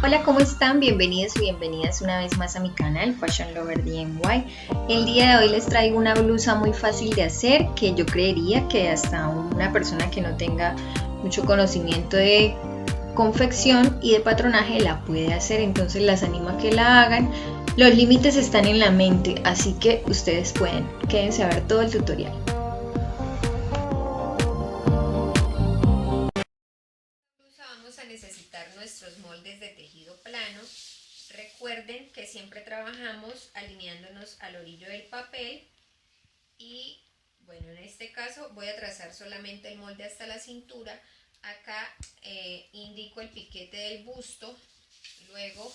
Hola, ¿cómo están? Bienvenidos y bienvenidas una vez más a mi canal Fashion Lover DIY. El día de hoy les traigo una blusa muy fácil de hacer que yo creería que hasta una persona que no tenga mucho conocimiento de confección y de patronaje la puede hacer, entonces las animo a que la hagan. Los límites están en la mente, así que ustedes pueden. Quédense a ver todo el tutorial. Vamos a necesitar nuestros moldes de tejido plano. Recuerden que siempre trabajamos alineándonos al orillo del papel y bueno, en este caso voy a trazar solamente el molde hasta la cintura. Acá indico el piquete del busto, luego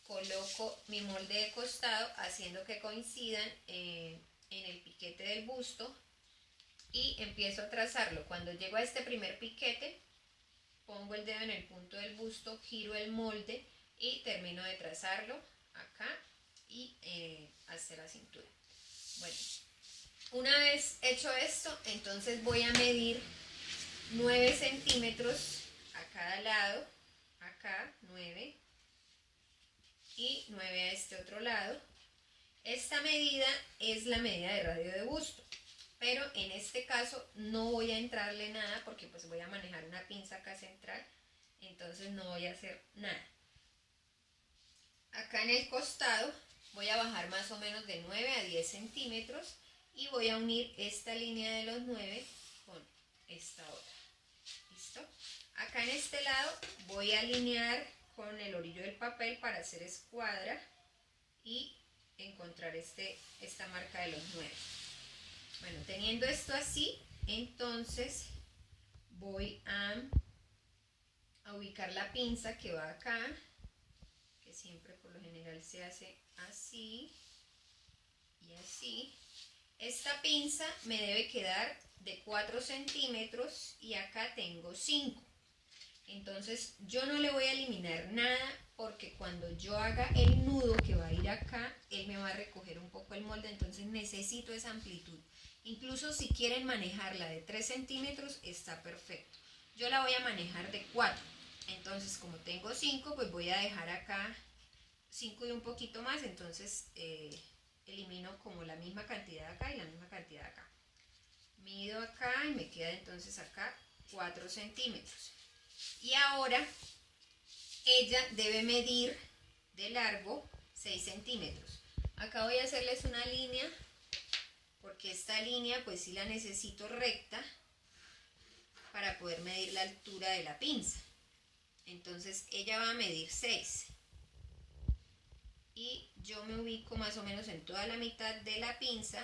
coloco mi molde de costado haciendo que coincidan en el piquete del busto y empiezo a trazarlo. Cuando llego a este primer piquete, pongo el dedo en el punto del busto, giro el molde y termino de trazarlo acá y hasta la cintura. Bueno, una vez hecho esto, entonces voy a medir 9 centímetros a cada lado, acá 9 y 9 a este otro lado. Esta medida es la medida de radio de busto, pero en este caso no voy a entrarle nada porque pues voy a manejar una pinza acá central, entonces no voy a hacer nada. Acá en el costado voy a bajar más o menos de 9 a 10 centímetros y voy a unir esta línea de los 9 con esta otra. ¿Listo? Acá en este lado voy a alinear con el orillo del papel para hacer escuadra y encontrar esta marca de los 9. Bueno, teniendo esto así, entonces voy a ubicar la pinza que va acá, que siempre por lo general se hace así y así. Esta pinza me debe quedar de 4 centímetros y acá tengo 5. Entonces yo no le voy a eliminar nada porque cuando yo haga el nudo que va a ir acá, él me va a recoger un poco el molde, entonces necesito esa amplitud. Incluso si quieren manejarla de 3 centímetros está perfecto. Yo la voy a manejar de 4. Entonces como tengo 5, pues voy a dejar acá 5 y un poquito más, entonces elimino como la misma cantidad acá y la misma cantidad acá. Mido acá y me queda entonces acá 4 centímetros. Y ahora ella debe medir de largo 6 centímetros. Acá voy a hacerles una línea porque esta línea pues sí la necesito recta para poder medir la altura de la pinza. Entonces ella va a medir 6 y yo me ubico más o menos en toda la mitad de la pinza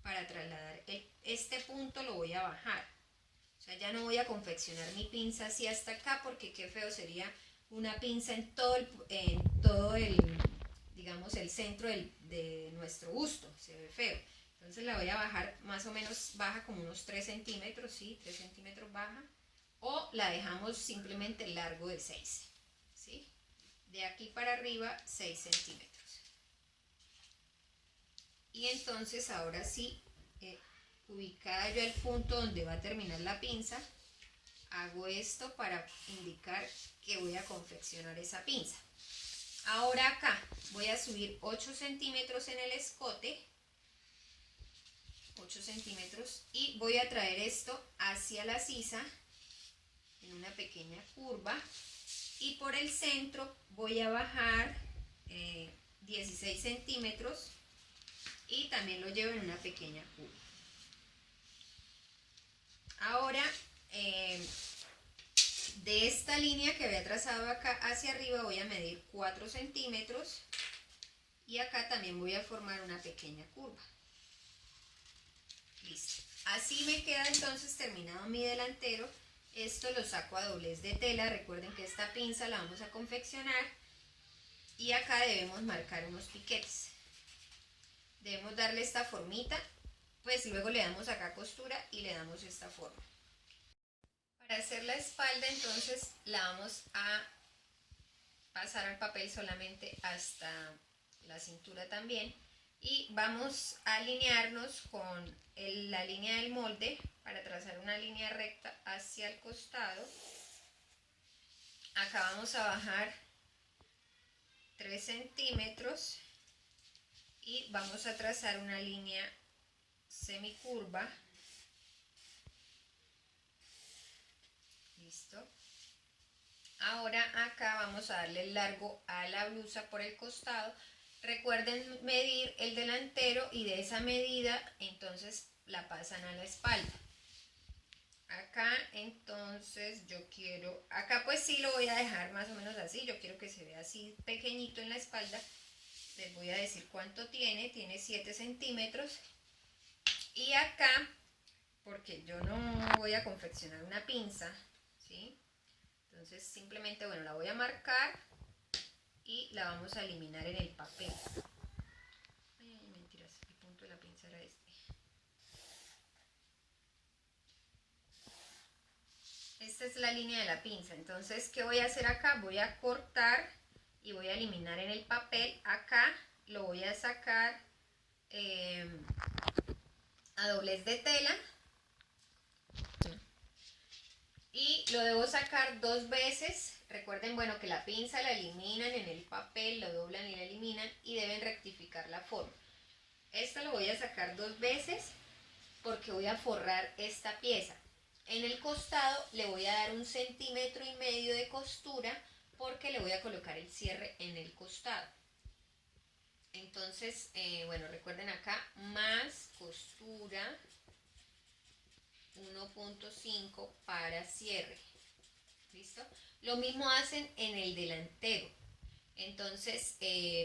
para trasladar este punto, lo voy a bajar. O sea, ya no voy a confeccionar mi pinza así hasta acá porque qué feo sería una pinza en todo el digamos, el centro de nuestro busto, se ve feo. Entonces la voy a bajar más o menos, baja como unos 3 centímetros, ¿sí? 3 centímetros baja. O la dejamos simplemente largo de 6, ¿sí? De aquí para arriba 6 centímetros. Y entonces ahora sí, ubicada yo el punto donde va a terminar la pinza, hago esto para indicar que voy a confeccionar esa pinza. Ahora acá voy a subir 8 centímetros en el escote, 8 centímetros, y voy a traer esto hacia la sisa en una pequeña curva y por el centro voy a bajar 16 centímetros y también lo llevo en una pequeña curva. Ahora de esta línea que había trazado acá hacia arriba voy a medir 4 centímetros y acá también voy a formar una pequeña curva. Listo. Así me queda entonces terminado mi delantero. Esto lo saco a doblez de tela. Recuerden que esta pinza la vamos a confeccionar y acá debemos marcar unos piquetes. Debemos darle esta formita, pues luego le damos acá costura y le damos esta forma. Para hacer la espalda entonces la vamos a pasar al papel solamente hasta la cintura también y vamos a alinearnos con la línea del molde para trazar una línea recta hacia el costado. Acá vamos a bajar 3 centímetros y vamos a trazar una línea semicurva. Listo. Ahora acá vamos a darle el largo a la blusa por el costado. Recuerden medir el delantero y de esa medida entonces la pasan a la espalda. Acá entonces yo quiero, acá pues sí lo voy a dejar más o menos así, yo quiero que se vea así pequeñito en la espalda. Les voy a decir cuánto tiene 7 centímetros. Y acá, porque yo no voy a confeccionar una pinza, ¿sí? Entonces simplemente, bueno, la voy a marcar y la vamos a eliminar en el papel. Ay, mentiras, el punto de la pinza era este. Esta es la línea de la pinza. Entonces, ¿qué voy a hacer acá? Voy a cortar y voy a eliminar en el papel. Acá lo voy a sacar a doblez de tela. Y lo debo sacar 2 veces. Recuerden, bueno, que la pinza la eliminan en el papel, lo doblan y la eliminan y deben rectificar la forma. Esta lo voy a sacar 2 veces porque voy a forrar esta pieza. En el costado le voy a dar 1,5 centímetros de costura porque le voy a colocar el cierre en el costado. Entonces, bueno, recuerden acá, más costura 1,5 para cierre. ¿Listo? Lo mismo hacen en el delantero. Entonces,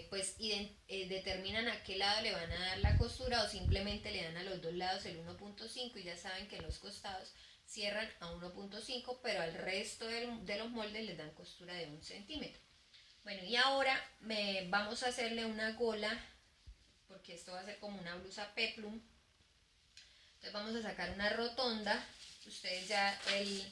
pues determinan a qué lado le van a dar la costura o simplemente le dan a los dos lados el 1,5 y ya saben que en los costados cierran a 1,5, pero al resto de los moldes les dan costura de 1 centímetro. Bueno, y ahora vamos a hacerle una gola, porque esto va a ser como una blusa peplum. Entonces vamos a sacar una rotonda. Ustedes ya el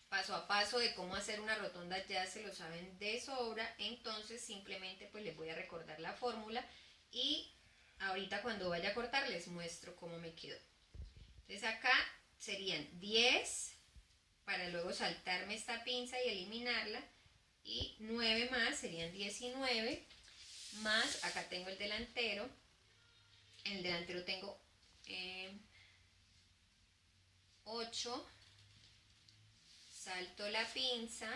paso a paso de cómo hacer una rotonda ya se lo saben de sobra. Entonces simplemente pues les voy a recordar la fórmula y ahorita cuando vaya a cortar les muestro cómo me quedó. Entonces acá serían 10 para luego saltarme esta pinza y eliminarla, y 9 más serían 19, más acá tengo el delantero. En el delantero tengo 8, salto la pinza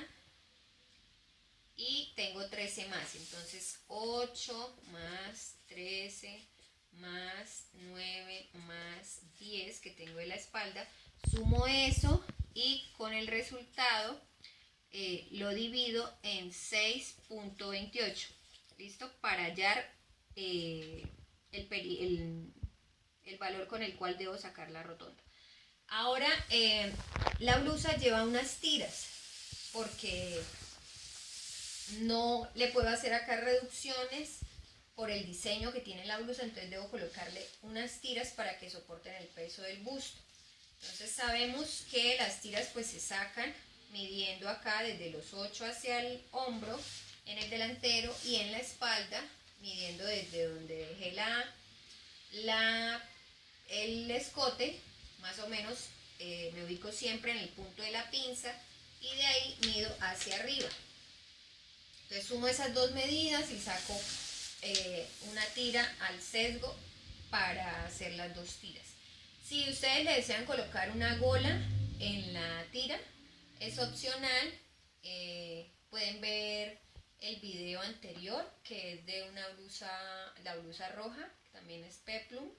y tengo 13 más, entonces 8 más 13 más 9 más 10 que tengo en la espalda, sumo eso y con el resultado lo divido en 6,28, ¿listo? Para hallar el valor con el cual debo sacar la rotonda. Ahora la blusa lleva unas tiras porque no le puedo hacer acá reducciones por el diseño que tiene la blusa, entonces debo colocarle unas tiras para que soporten el peso del busto. Entonces sabemos que las tiras pues se sacan midiendo acá desde los 8 hacia el hombro en el delantero y en la espalda midiendo desde donde dejé el escote, más o menos me ubico siempre en el punto de la pinza y de ahí mido hacia arriba. Entonces sumo esas dos medidas y saco una tira al sesgo para hacer las dos tiras. Si ustedes le desean colocar una gola en la tira, es opcional. Pueden ver el video anterior que es de una blusa, la blusa roja, que también es peplum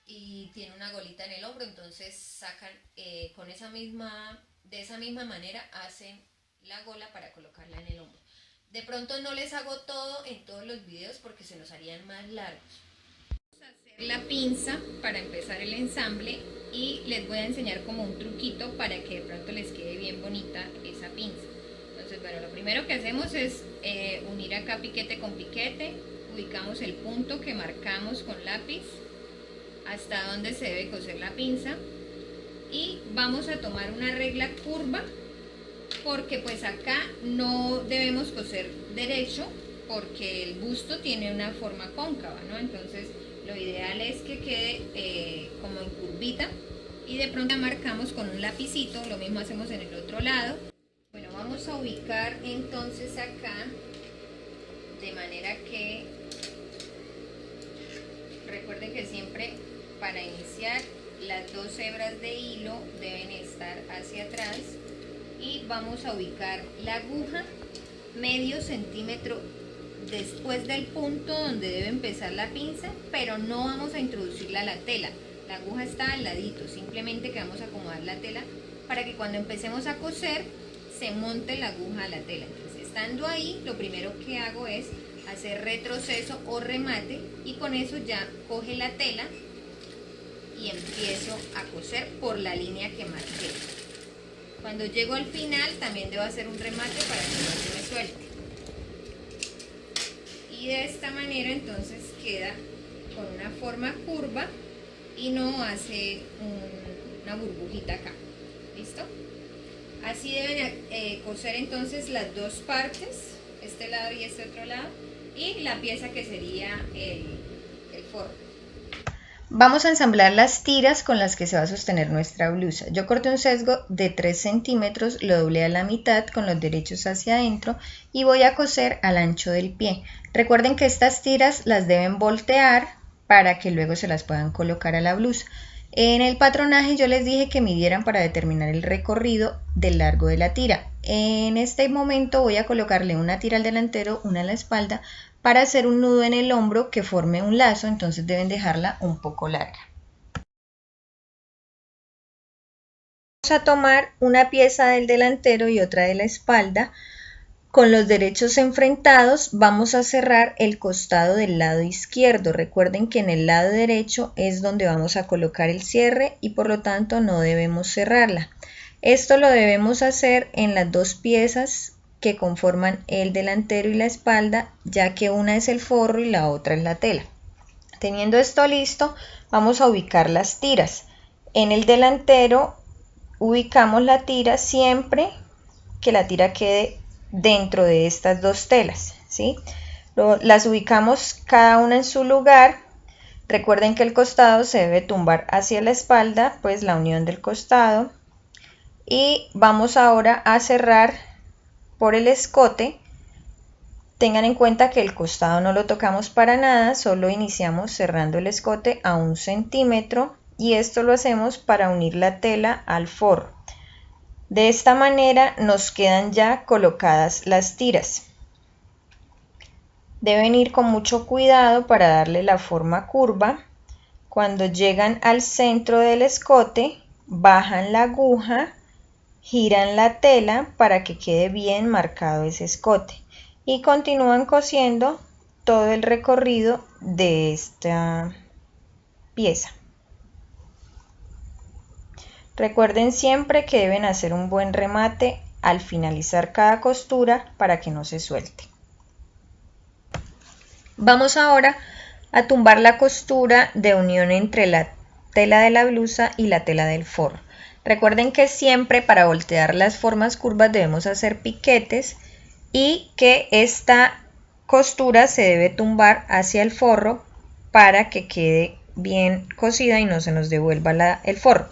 y tiene una golita en el hombro, entonces sacan de esa misma manera hacen la gola para colocarla en el hombro. De pronto no les hago todo en todos los videos porque se nos harían más largos. Vamos a hacer la pinza para empezar el ensamble y les voy a enseñar como un truquito para que de pronto les quede bien bonita esa pinza. Entonces, bueno, lo primero que hacemos es unir acá piquete con piquete, ubicamos el punto que marcamos con lápiz hasta donde se debe coser la pinza y vamos a tomar una regla curva porque pues acá no debemos coser derecho porque el busto tiene una forma cóncava, ¿no? Entonces lo ideal es que quede como en curvita y de pronto la marcamos con un lapicito, lo mismo hacemos en el otro lado. Bueno, Vamos a ubicar entonces acá, de manera que recuerden que siempre para iniciar las 2 hebras de hilo deben estar hacia atrás, y vamos a ubicar la aguja medio centímetro después del punto donde debe empezar la pinza, pero no vamos a introducirla a la tela. La aguja está al ladito, simplemente que vamos a acomodar la tela para que cuando empecemos a coser se monte la aguja a la tela. Entonces, estando ahí, lo primero que hago es hacer retroceso o remate, y con eso ya coge la tela y empiezo a coser por la línea que marqué. Cuando llego al final también debo hacer un remate para que no se me suelte. Y de esta manera entonces queda con una forma curva y no hace una burbujita acá. ¿Listo? Así deben coser entonces las 2 partes, este lado y este otro lado, y la pieza que sería el forro. Vamos a ensamblar las tiras con las que se va a sostener nuestra blusa. Yo corté un sesgo de 3 centímetros, lo doblé a la mitad con los derechos hacia adentro y voy a coser al ancho del pie. Recuerden que estas tiras las deben voltear para que luego se las puedan colocar a la blusa. En el patronaje yo les dije que midieran para determinar el recorrido del largo de la tira. En este momento voy a colocarle una tira al delantero, una a la espalda, para hacer un nudo en el hombro que forme un lazo, entonces deben dejarla un poco larga. Vamos a tomar una pieza del delantero y otra de la espalda. Con los derechos enfrentados vamos a cerrar el costado del lado izquierdo. Recuerden que en el lado derecho es donde vamos a colocar el cierre y por lo tanto no debemos cerrarla. Esto lo debemos hacer en las 2 piezas que conforman el delantero y la espalda, ya que una es el forro y la otra es la tela. Teniendo esto listo, vamos a ubicar las tiras. En el delantero ubicamos la tira siempre que la tira quede dentro de estas 2 telas, ¿sí? Las ubicamos cada una en su lugar. Recuerden que el costado se debe tumbar hacia la espalda, pues la unión del costado. Y vamos ahora a cerrar por el escote. Tengan en cuenta que el costado no lo tocamos para nada, solo iniciamos cerrando el escote a 1 centímetro y esto lo hacemos para unir la tela al forro. De esta manera nos quedan ya colocadas las tiras. Deben ir con mucho cuidado para darle la forma curva. Cuando llegan al centro del escote, bajan la aguja, giran la tela para que quede bien marcado ese escote y continúan cosiendo todo el recorrido de esta pieza. Recuerden siempre que deben hacer un buen remate al finalizar cada costura para que no se suelte. Vamos ahora a tumbar la costura de unión entre la tela de la blusa y la tela del forro. Recuerden que siempre para voltear las formas curvas debemos hacer piquetes y que esta costura se debe tumbar hacia el forro para que quede bien cosida y no se nos devuelva el forro.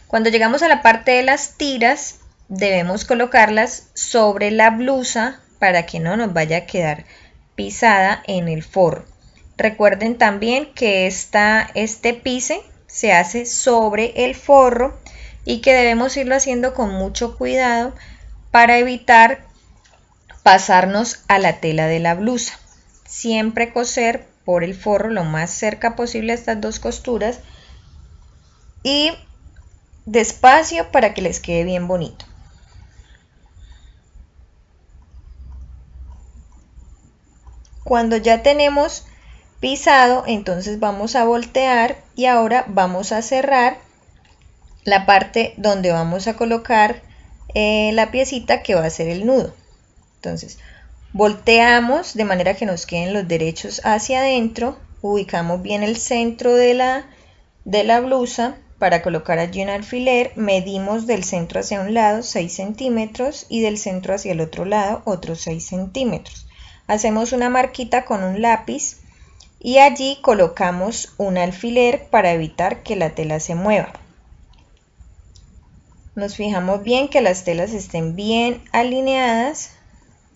Cuando llegamos a la parte de las tiras debemos colocarlas sobre la blusa para que no nos vaya a quedar pisada en el forro. Recuerden también que este pise se hace sobre el forro y que debemos irlo haciendo con mucho cuidado para evitar pasarnos a la tela de la blusa. Siempre coser por el forro lo más cerca posible a estas 2 costuras y despacio para que les quede bien bonito. Cuando ya tenemos pisado, entonces vamos a voltear y ahora vamos a cerrar la parte donde vamos a colocar la piecita que va a ser el nudo. Entonces volteamos de manera que nos queden los derechos hacia adentro, ubicamos bien el centro de la blusa para colocar allí un alfiler, medimos del centro hacia un lado 6 centímetros y del centro hacia el otro lado otros 6 centímetros. Hacemos una marquita con un lápiz y allí colocamos un alfiler para evitar que la tela se mueva. Nos fijamos bien que las telas estén bien alineadas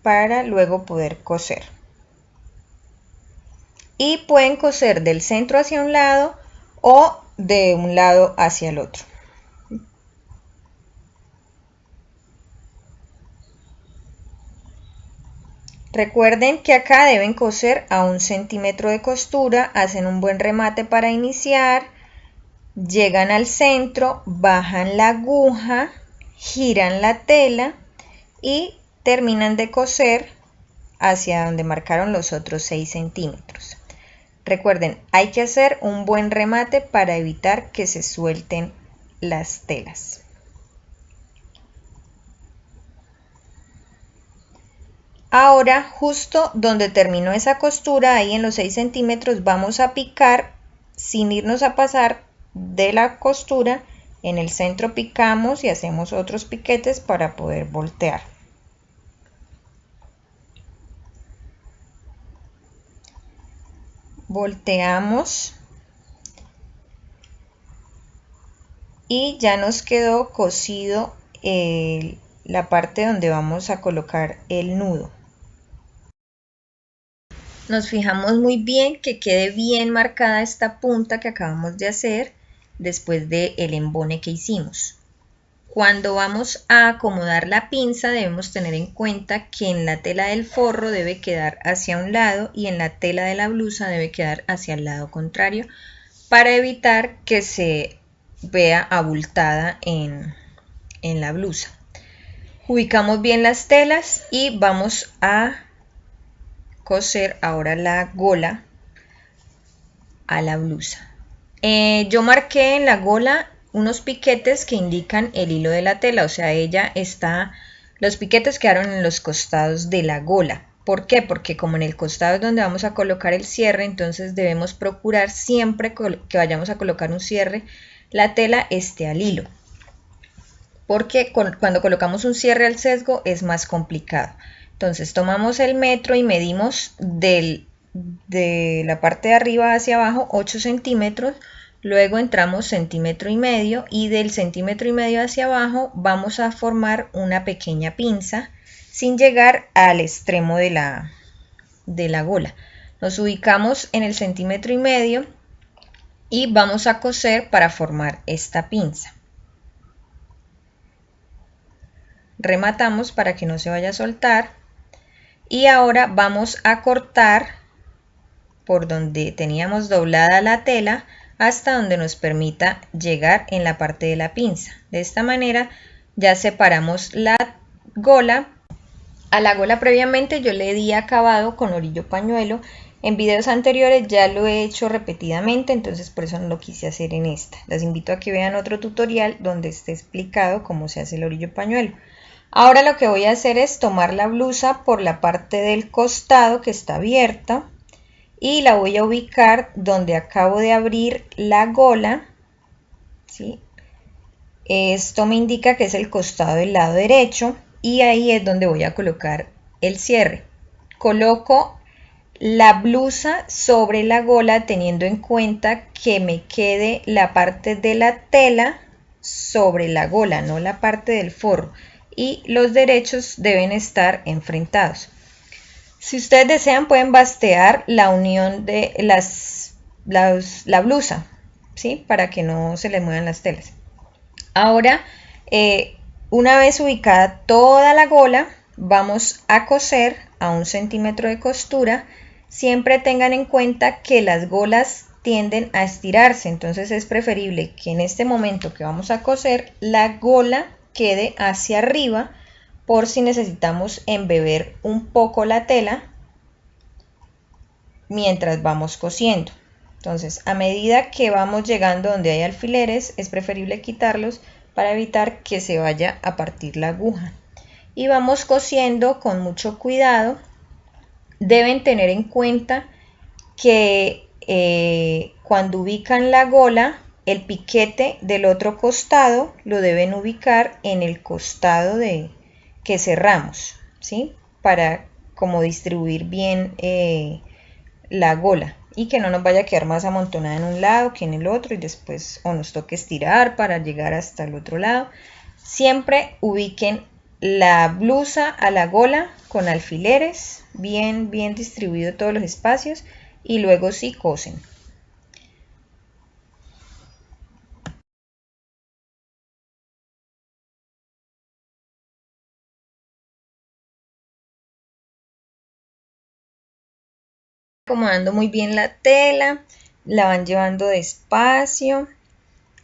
para luego poder coser. Y pueden coser del centro hacia un lado o de un lado hacia el otro. Recuerden que acá deben coser a 1 centímetro de costura, hacen un buen remate para iniciar, llegan al centro, bajan la aguja, giran la tela y terminan de coser hacia donde marcaron los otros 6 centímetros. Recuerden, hay que hacer un buen remate para evitar que se suelten las telas. Ahora, justo donde terminó esa costura, ahí en los 6 centímetros, vamos a picar sin irnos a pasar de la costura. En el centro picamos y hacemos otros piquetes para poder voltear. Volteamos y ya nos quedó cosido la parte donde vamos a colocar el nudo. Nos fijamos muy bien que quede bien marcada esta punta que acabamos de hacer después del embone que hicimos. Cuando vamos a acomodar la pinza debemos tener en cuenta que en la tela del forro debe quedar hacia un lado y en la tela de la blusa debe quedar hacia el lado contrario para evitar que se vea abultada en la blusa. Ubicamos bien las telas y vamos a coser ahora la gola a la blusa. Yo marqué en la gola unos piquetes que indican el hilo de la tela, o sea, los piquetes quedaron en los costados de la gola. ¿Por qué? Porque como en el costado es donde vamos a colocar el cierre, entonces debemos procurar siempre que vayamos a colocar un cierre, la tela esté al hilo. Porque cuando colocamos un cierre al sesgo es más complicado. Entonces tomamos el metro y medimos de la parte de arriba hacia abajo 8 centímetros, luego entramos 1,5 centímetros y del 1,5 centímetros hacia abajo vamos a formar una pequeña pinza sin llegar al extremo de la gola. Nos ubicamos en el 1,5 centímetros y vamos a coser para formar esta pinza. Rematamos para que no se vaya a soltar y ahora vamos a cortar por donde teníamos doblada la tela hasta donde nos permita llegar en la parte de la pinza. De esta manera ya separamos la gola. A la gola previamente yo le di acabado con orillo pañuelo. En videos anteriores ya lo he hecho repetidamente, entonces por eso no lo quise hacer en esta. Les invito a que vean otro tutorial donde esté explicado cómo se hace el orillo pañuelo. Ahora lo que voy a hacer es tomar la blusa por la parte del costado que está abierta y la voy a ubicar donde acabo de abrir la gola, ¿sí? Esto me indica que es el costado del lado derecho y ahí es donde voy a colocar el cierre. Coloco la blusa sobre la gola teniendo en cuenta que me quede la parte de la tela sobre la gola, no la parte del forro. Y los derechos deben estar enfrentados. Si ustedes desean pueden bastear la unión de la blusa, ¿sí? Para que no se le muevan las telas. Ahora, una vez ubicada toda la gola, vamos a coser a 1 centímetro de costura. Siempre tengan en cuenta que las golas tienden a estirarse, entonces es preferible que en este momento que vamos a coser la gola quede hacia arriba por si necesitamos embeber un poco la tela mientras vamos cosiendo. Entonces, a medida que vamos llegando donde hay alfileres, es preferible quitarlos para evitar que se vaya a partir la aguja. Y vamos cosiendo con mucho cuidado. Deben tener en cuenta que cuando ubican la gola, el piquete del otro costado lo deben ubicar en el costado que cerramos, ¿sí? Para como distribuir bien la gola y que no nos vaya a quedar más amontonada en un lado que en el otro y después o nos toque estirar para llegar hasta el otro lado. Siempre ubiquen la blusa a la gola con alfileres, bien distribuido todos los espacios, y luego sí cosen. Acomodando muy bien la tela, la van llevando despacio,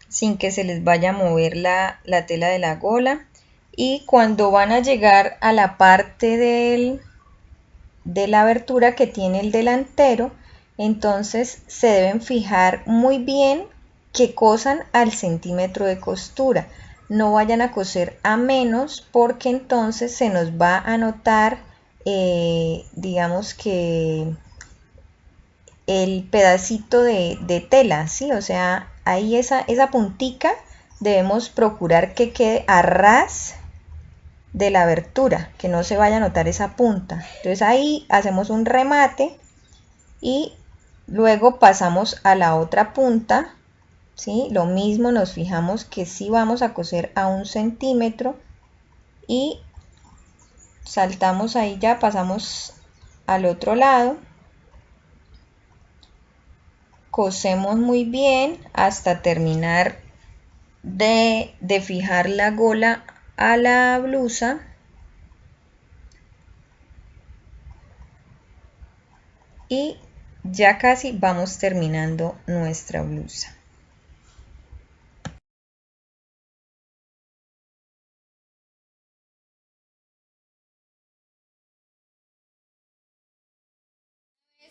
sin que se les vaya a mover la tela de la gola. Y cuando van a llegar a la parte de la abertura que tiene el delantero, entonces se deben fijar muy bien que cosan al centímetro de costura. No vayan a coser a menos, porque entonces se nos va a notar, digamos que el pedacito de tela, ¿sí? O sea, ahí esa puntica debemos procurar que quede a ras de la abertura, que no se vaya a notar esa punta. Entonces ahí hacemos un remate y luego pasamos a la otra punta, ¿sí? Lo mismo, nos fijamos que sí vamos a coser a 1 centímetro y saltamos ahí, ya pasamos al otro lado. Cosemos muy bien hasta terminar de fijar la gola a la blusa. Y ya casi vamos terminando nuestra blusa.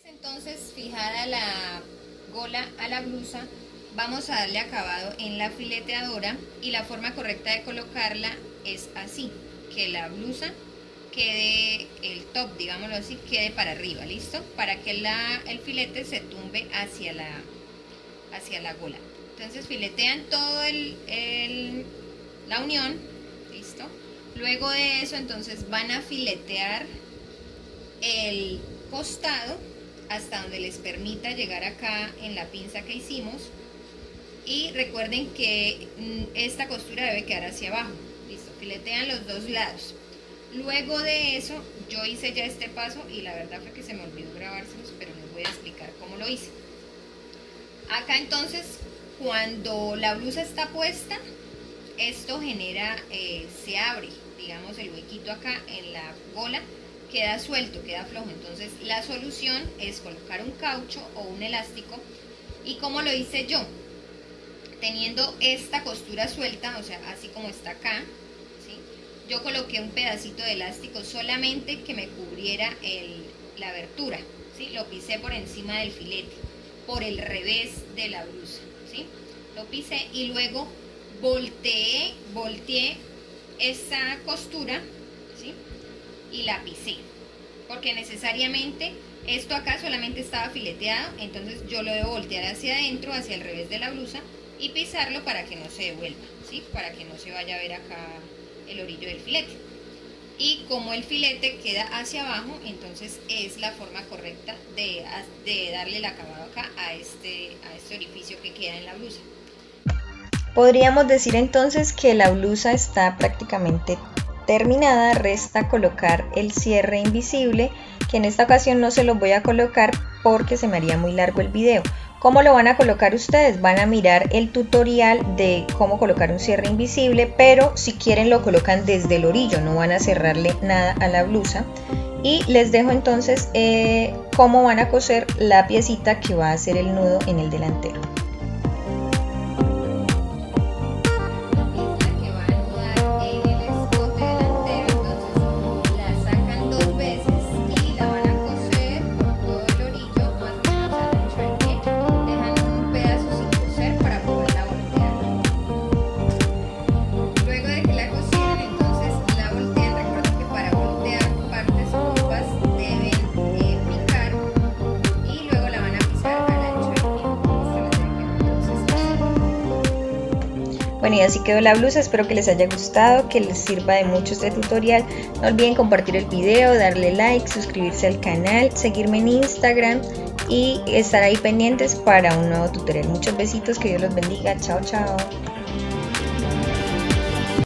Entonces, fijada la gola a la blusa, vamos a darle acabado en la fileteadora, y la forma correcta de colocarla es así, que la blusa quede, el top, digámoslo así, quede para arriba, ¿listo? Para que el filete se tumbe hacia la gola. Entonces filetean todo la unión, ¿listo? Luego de eso, entonces van a filetear el costado hasta donde les permita llegar acá en la pinza que hicimos, y recuerden que esta costura debe quedar hacia abajo, listo, filetean los dos lados. Luego de eso, yo hice ya este paso y la verdad fue que se me olvidó grabárselos, pero les voy a explicar cómo lo hice. Acá entonces, cuando la blusa está puesta, esto genera, se abre, digamos, el huequito acá en la gola, queda suelto, queda flojo. Entonces la solución es colocar un caucho o un elástico. ¿Y cómo lo hice yo? Teniendo esta costura suelta, o sea, así como está acá, ¿sí? Yo coloqué un pedacito de elástico solamente que me cubriera la abertura, ¿sí? Lo pisé por encima del filete, por el revés de la blusa, ¿sí? Lo pisé y luego volteé esa costura, ¿sí? Y la pisé, porque necesariamente esto acá solamente estaba fileteado, entonces yo lo debo voltear hacia adentro, hacia el revés de la blusa, y pisarlo para que no se devuelva, ¿sí? Para que no se vaya a ver acá el orillo del filete. Y como el filete queda hacia abajo, entonces es la forma correcta de darle el acabado acá a este orificio que queda en la blusa. Podríamos decir entonces que la blusa está prácticamente terminada. Resta colocar el cierre invisible, que en esta ocasión no se lo voy a colocar porque se me haría muy largo el video. ¿Cómo lo van a colocar ustedes? Van a mirar el tutorial de cómo colocar un cierre invisible, pero si quieren lo colocan desde el orillo, no van a cerrarle nada a la blusa. Y les dejo entonces cómo van a coser la piecita que va a hacer el nudo en el delantero. Bueno, y así quedó la blusa. Espero que les haya gustado, que les sirva de mucho este tutorial. No olviden compartir el video, darle like, suscribirse al canal, seguirme en Instagram y estar ahí pendientes para un nuevo tutorial. Muchos besitos, que Dios los bendiga. Chao, chao.